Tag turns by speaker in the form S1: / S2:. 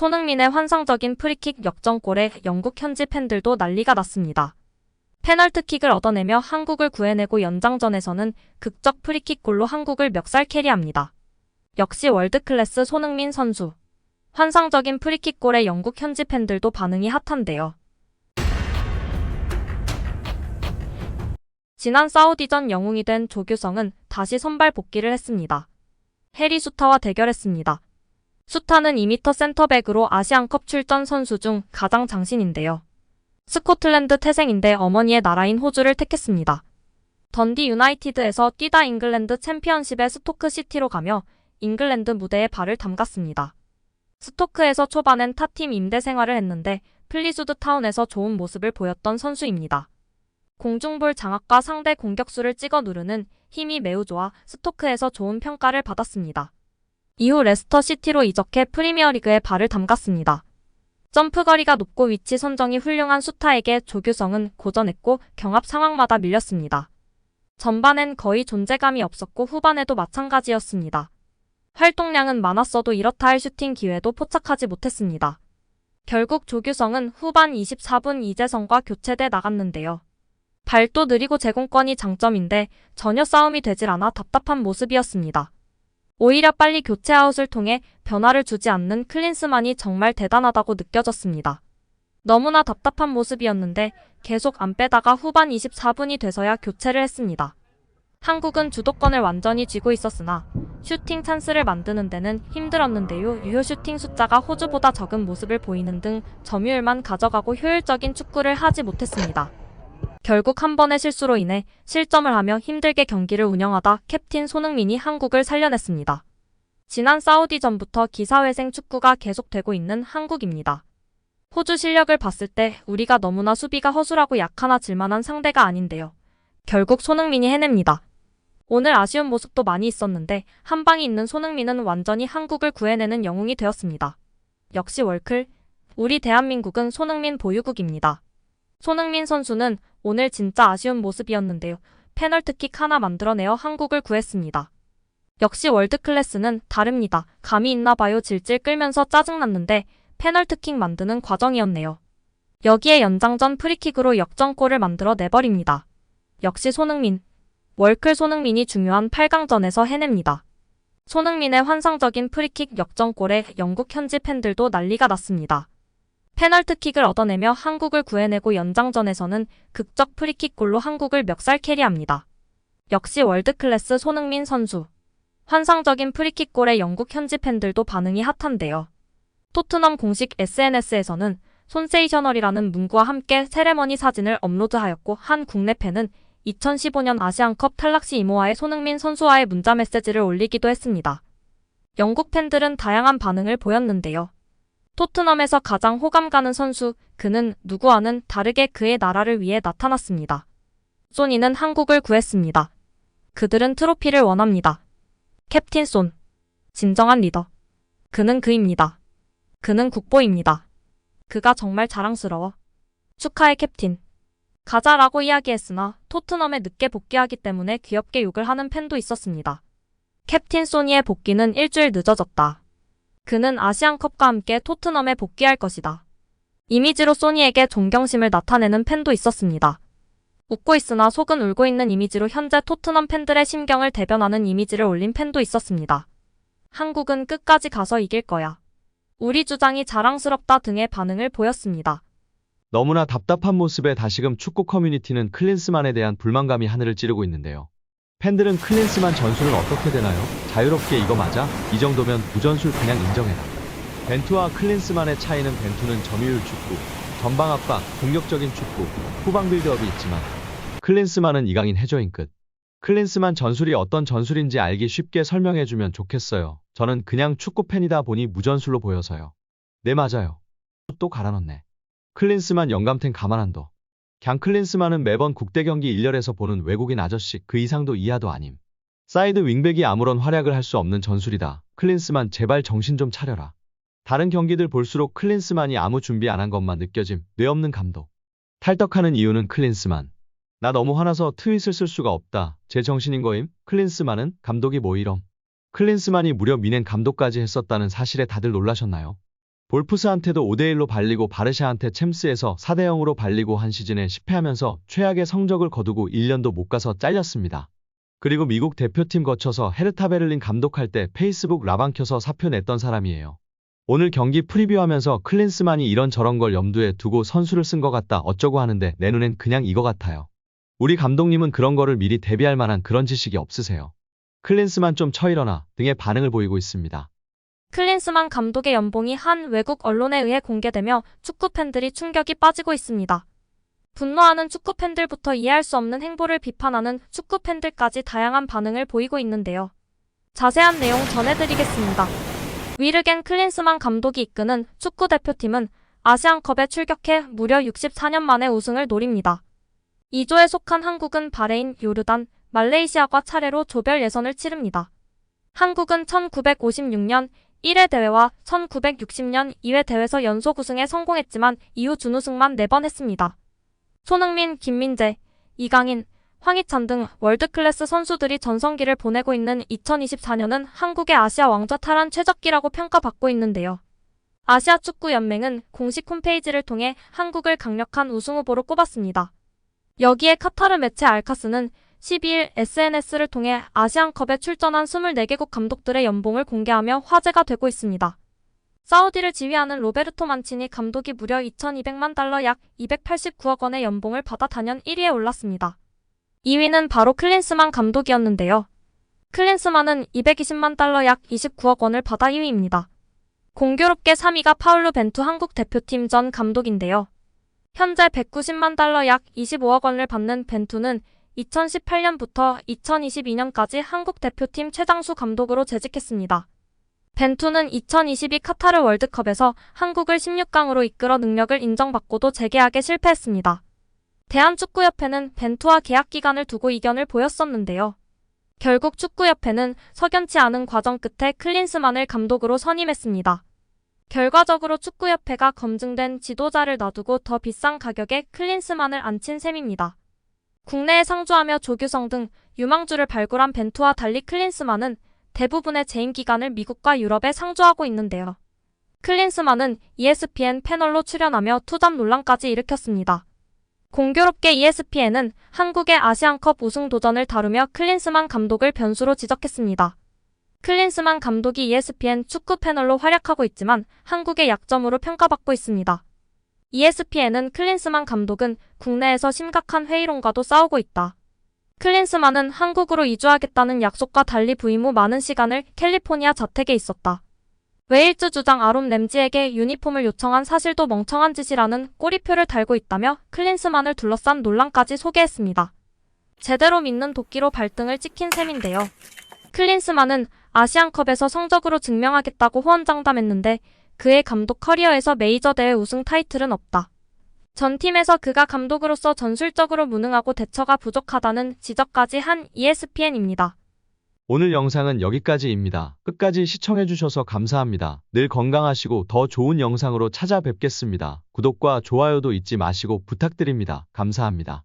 S1: 손흥민의 환상적인 프리킥 역전골에 영국 현지 팬들도 난리가 났습니다. 페널티킥을 얻어내며 한국을 구해내고 연장전에서는 극적 프리킥골로 한국을 멱살 캐리합니다. 역시 월드클래스 손흥민 선수. 환상적인 프리킥골에 영국 현지 팬들도 반응이 핫한데요. 지난 사우디전 영웅이 된 조규성은 다시 선발 복귀를 했습니다. 해리 수타와 대결했습니다. 수타는 2m 센터백으로 아시안컵 출전 선수 중 가장 장신인데요. 스코틀랜드 태생인데 어머니의 나라인 호주를 택했습니다. 던디 유나이티드에서 뛰다 잉글랜드 챔피언십의 스토크 시티로 가며 잉글랜드 무대에 발을 담갔습니다. 스토크에서 초반엔 타팀 임대 생활을 했는데 플리수드 타운에서 좋은 모습을 보였던 선수입니다. 공중볼 장악과 상대 공격수를 찍어 누르는 힘이 매우 좋아 스토크에서 좋은 평가를 받았습니다. 이후 레스터 시티로 이적해 프리미어리그에 발을 담갔습니다. 점프거리가 높고 위치 선정이 훌륭한 수타에게 조규성은 고전했고 경합 상황마다 밀렸습니다. 전반엔 거의 존재감이 없었고 후반에도 마찬가지였습니다. 활동량은 많았어도 이렇다 할 슈팅 기회도 포착하지 못했습니다. 결국 조규성은 후반 24분 이재성과 교체돼 나갔는데요. 발도 느리고 제공권이 장점인데 전혀 싸움이 되질 않아 답답한 모습이었습니다. 오히려 빨리 교체 아웃을 통해 변화를 주지 않는 클린스만이 정말 대단하다고 느껴졌습니다. 너무나 답답한 모습이었는데 계속 안 빼다가 후반 24분이 돼서야 교체를 했습니다. 한국은 주도권을 완전히 쥐고 있었으나 슈팅 찬스를 만드는 데는 힘들었는데요. 유효 슈팅 숫자가 호주보다 적은 모습을 보이는 등 점유율만 가져가고 효율적인 축구를 하지 못했습니다. 결국 한 번의 실수로 인해 실점을 하며 힘들게 경기를 운영하다 캡틴 손흥민이 한국을 살려냈습니다. 지난 사우디전부터 기사회생 축구가 계속되고 있는 한국입니다. 호주 실력을 봤을 때 우리가 너무나 수비가 허술하고 약하나 질만한 상대가 아닌데요. 결국 손흥민이 해냅니다. 오늘 아쉬운 모습도 많이 있었는데 한 방이 있는 손흥민은 완전히 한국을 구해내는 영웅이 되었습니다. 역시 월클, 우리 대한민국은 손흥민 보유국입니다. 손흥민 선수는 오늘 진짜 아쉬운 모습이었는데요. 페널티킥 하나 만들어내어 한국을 구했습니다. 역시 월드클래스는 다릅니다. 감이 있나봐요. 질질 끌면서 짜증났는데 페널티킥 만드는 과정이었네요. 여기에 연장전 프리킥으로 역전골을 만들어 내버립니다. 역시 손흥민. 월클 손흥민이 중요한 8강전에서 해냅니다. 손흥민의 환상적인 프리킥 역전골에 영국 현지 팬들도 난리가 났습니다. 페널티킥을 얻어내며 한국을 구해내고 연장전에서는 극적 프리킥골로 한국을 멱살 캐리합니다. 역시 월드클래스 손흥민 선수. 환상적인 프리킥골에 영국 현지 팬들도 반응이 핫한데요. 토트넘 공식 SNS에서는 손세이셔널이라는 문구와 함께 세레머니 사진을 업로드하였고 한 국내 팬은 2015년 아시안컵 탈락 시 이모와의 손흥민 선수와의 문자 메시지를 올리기도 했습니다. 영국 팬들은 다양한 반응을 보였는데요. 토트넘에서 가장 호감 가는 선수, 그는 누구와는 다르게 그의 나라를 위해 나타났습니다. 소니는 한국을 구했습니다. 그들은 트로피를 원합니다. 캡틴 손. 진정한 리더. 그는 그입니다. 그는 국보입니다. 그가 정말 자랑스러워. 축하해 캡틴. 가자라고 이야기했으나 토트넘에 늦게 복귀하기 때문에 귀엽게 욕을 하는 팬도 있었습니다. 캡틴 소니의 복귀는 일주일 늦어졌다. 그는 아시안컵과 함께 토트넘에 복귀할 것이다. 이미지로 소니에게 존경심을 나타내는 팬도 있었습니다. 웃고 있으나 속은 울고 있는 이미지로 현재 토트넘 팬들의 심경을 대변하는 이미지를 올린 팬도 있었습니다. 한국은 끝까지 가서 이길 거야. 우리 주장이 자랑스럽다 등의 반응을 보였습니다.
S2: 너무나 답답한 모습에 다시금 축구 커뮤니티는 클린스만에 대한 불만감이 하늘을 찌르고 있는데요. 팬들은 클린스만 전술은 어떻게 되나요? 자유롭게 이거 맞아? 이 정도면 부전술 그냥 인정해라. 벤투와 클린스만의 차이는 벤투는 점유율 축구, 전방 압박, 공격적인 축구, 후방 빌드업이 있지만 클린스만은 이강인 해저인 끝. 클린스만 전술이 어떤 전술인지 알기 쉽게 설명해주면 좋겠어요. 저는 그냥 축구 팬이다 보니 무전술로 보여서요. 네 맞아요. 또 갈아넣네. 클린스만 영감탱 가만 안 둬. 갱 클린스만은 매번 국대 경기 1열에서 보는 외국인 아저씨 그 이상도 이하도 아님. 사이드 윙백이 아무런 활약을 할 수 없는 전술이다. 클린스만 제발 정신 좀 차려라. 다른 경기들 볼수록 클린스만이 아무 준비 안 한 것만 느껴짐. 뇌 없는 감독. 탈덕하는 이유는 클린스만. 나 너무 화나서 트윗을 쓸 수가 없다. 제 정신인 거임? 클린스만은? 감독이 뭐 이럼? 클린스만이 무려 미넨 감독까지 했었다는 사실에 다들 놀라셨나요? 볼프스한테도 5대1로 발리고 바르샤한테 챔스에서 4대0으로 발리고 한 시즌에 10패하면서 최악의 성적을 거두고 1년도 못 가서 잘렸습니다. 그리고 미국 대표팀 거쳐서 헤르타 베를린 감독할 때 페이스북 라방 켜서 사표 냈던 사람이에요. 오늘 경기 프리뷰하면서 클린스만이 이런저런 걸 염두에 두고 선수를 쓴 것 같다 어쩌고 하는데 내 눈엔 그냥 이거 같아요. 우리 감독님은 그런 거를 미리 대비할 만한 그런 지식이 없으세요. 클린스만 좀 쳐일어나 등의 반응을 보이고 있습니다.
S1: 클린스만 감독의 연봉이 한 외국 언론에 의해 공개되며 축구 팬들이 충격이 빠지고 있습니다. 분노하는 축구 팬들부터 이해할 수 없는 행보를 비판하는 축구 팬들까지 다양한 반응을 보이고 있는데요. 자세한 내용 전해드리겠습니다. 위르겐 클린스만 감독이 이끄는 축구 대표팀은 아시안컵에 출격해 무려 64년 만에 우승을 노립니다. 2조에 속한 한국은 바레인, 요르단, 말레이시아과 차례로 조별 예선을 치릅니다. 한국은 1956년 1회 대회와 1960년 2회 대회에서 연속 우승에 성공했지만 이후 준우승만 4번 했습니다. 손흥민, 김민재, 이강인, 황희찬 등 월드클래스 선수들이 전성기를 보내고 있는 2024년은 한국의 아시아 왕좌 탈환 최적기라고 평가받고 있는데요. 아시아축구연맹은 공식 홈페이지를 통해 한국을 강력한 우승 후보로 꼽았습니다. 여기에 카타르 매체 알카스는 12일 SNS를 통해 아시안컵에 출전한 24개국 감독들의 연봉을 공개하며 화제가 되고 있습니다. 사우디를 지휘하는 로베르토 만치니 감독이 무려 2,200만 달러 약 289억 원의 연봉을 받아 단연 1위에 올랐습니다. 2위는 바로 클린스만 감독이었는데요. 클린스만은 220만 달러 약 29억 원을 받아 2위입니다. 공교롭게 3위가 파울루 벤투 한국 대표팀 전 감독인데요. 현재 190만 달러 약 25억 원을 받는 벤투는 2018년부터 2022년까지 한국 대표팀 최장수 감독으로 재직했습니다. 벤투는 2022 카타르 월드컵에서 한국을 16강으로 이끌어 능력을 인정받고도 재계약에 실패했습니다. 대한축구협회는 벤투와 계약 기간을 두고 이견을 보였었는데요. 결국 축구협회는 석연치 않은 과정 끝에 클린스만을 감독으로 선임했습니다. 결과적으로 축구협회가 검증된 지도자를 놔두고 더 비싼 가격에 클린스만을 앉힌 셈입니다. 국내에 상주하며 조규성 등 유망주를 발굴한 벤투와 달리 클린스만은 대부분의 재임 기간을 미국과 유럽에 상주하고 있는데요. 클린스만은 ESPN 패널로 출연하며 투잡 논란까지 일으켰습니다. 공교롭게 ESPN은 한국의 아시안컵 우승 도전을 다루며 클린스만 감독을 변수로 지적했습니다. 클린스만 감독이 ESPN 축구 패널로 활약하고 있지만 한국의 약점으로 평가받고 있습니다. ESPN은 클린스만 감독은 국내에서 심각한 회의론과도 싸우고 있다. 클린스만은 한국으로 이주하겠다는 약속과 달리 부임 후 많은 시간을 캘리포니아 자택에 있었다. 웨일즈 주장 아롬 램지에게 유니폼을 요청한 사실도 멍청한 짓이라는 꼬리표를 달고 있다며 클린스만을 둘러싼 논란까지 소개했습니다. 제대로 믿는 도끼로 발등을 찍힌 셈인데요. 클린스만은 아시안컵에서 성적으로 증명하겠다고 호언장담했는데 그의 감독 커리어에서 메이저 대회 우승 타이틀은 없다. 전 팀에서 그가 감독으로서 전술적으로 무능하고 대처가 부족하다는 지적까지 한 ESPN입니다.
S2: 오늘 영상은 여기까지입니다. 끝까지 시청해주셔서 감사합니다. 늘 건강하시고 더 좋은 영상으로 찾아뵙겠습니다. 구독과 좋아요도 잊지 마시고 부탁드립니다. 감사합니다.